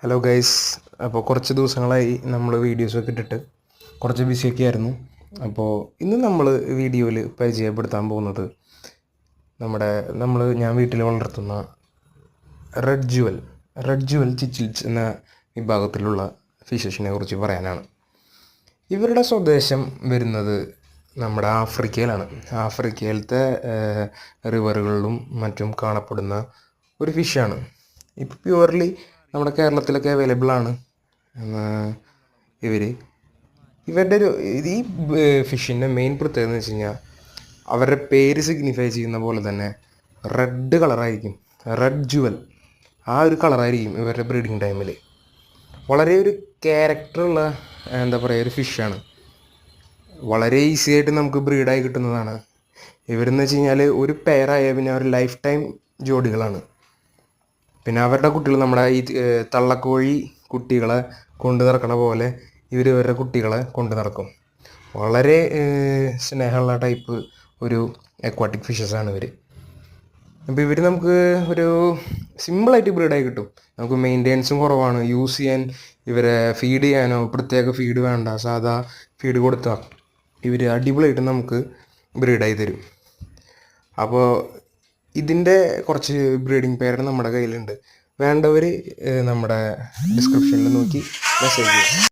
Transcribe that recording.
Hello guys. അപ്പോൾ കുറച്ച് ദിവസങ്ങളായി നമ്മൾ വീഡിയോസൊക്കെ ഇട്ടിട്ട് കുറച്ച് ബിസിയൊക്കെ ആയിരുന്നു. അപ്പോൾ ഇന്ന് നമ്മൾ വീഡിയോയിൽ പരിചയപ്പെടുത്താൻ പോകുന്നത് ഞാൻ വീട്ടിൽ വളർത്തുന്ന റെഡ് ജുവൽ ചിച്ചിൽസ് എന്ന വിഭാഗത്തിലുള്ള ഫിഷസിനെ കുറിച്ച് പറയാനാണ്. ഇവരുടെ സ്വദേശം വരുന്നത് നമ്മുടെ ആഫ്രിക്കയിലാണ്. ആഫ്രിക്കയിലത്തെ റിവറുകളിലും മറ്റും കാണപ്പെടുന്ന ഒരു ഫിഷാണ്. ഇപ്പോൾ പ്യുവർലി നമ്മുടെ കേരളത്തിലൊക്കെ അവൈലബിൾ ആണ്. ഇവരുടെ ഈ ഫിഷിൻ്റെ മെയിൻ പ്രത്യേകത എന്ന് വെച്ച് കഴിഞ്ഞാൽ അവരുടെ പേര് സിഗ്നിഫൈ ചെയ്യുന്ന പോലെ തന്നെ റെഡ് കളറായിരിക്കും. റെഡ് ജുവൽ ആ ഒരു കളറായിരിക്കും ഇവരുടെ ബ്രീഡിങ് ടൈമിൽ. വളരെ ഒരു ക്യാരക്ടറുള്ള ഒരു ഫിഷാണ്. വളരെ ഈസി ആയിട്ട് നമുക്ക് ബ്രീഡായി കിട്ടുന്നതാണ്. ഇവരെന്ന് വെച്ച് കഴിഞ്ഞാൽ ഒരു പെയറായ പിന്നെ അവർ ലൈഫ് ടൈം ജോഡികളാണ്. പിന്നെ അവരുടെ കുട്ടികൾ നമ്മുടെ ഈ തള്ളക്കോഴി കുട്ടികളെ കൊണ്ടു നടക്കണ പോലെ ഇവരുടെ കുട്ടികളെ കൊണ്ടു നടക്കും. വളരെ സ്നേഹമുള്ള ടൈപ്പ് ഒരു അക്വാട്ടിക് ഫിഷസാണ് ഇവർ. അപ്പോൾ ഇവർ നമുക്ക് ഒരു സിമ്പിളായിട്ട് ബ്രീഡായി കിട്ടും. നമുക്ക് മെയിൻ്റെനൻസും കുറവാണ്. യൂസ് ചെയ്യാൻ ഇവരെ ഫീഡ് ചെയ്യാനോ പ്രത്യേക ഫീഡ് വേണ്ട, സാധാ ഫീഡ് കൊടുത്താൽ ഇവർ അടിപൊളിയായിട്ട് നമുക്ക് ബ്രീഡായി തരും. അപ്പോൾ ഇതിൻ്റെ കുറച്ച് ബ്രീഡിംഗ് പെയർ നമ്മുടെ കയ്യിലുണ്ട്. വേണ്ടവർ നമ്മുടെ ഡിസ്ക്രിപ്ഷനിൽ നോക്കി മെസ്സേജ് ചെയ്യും.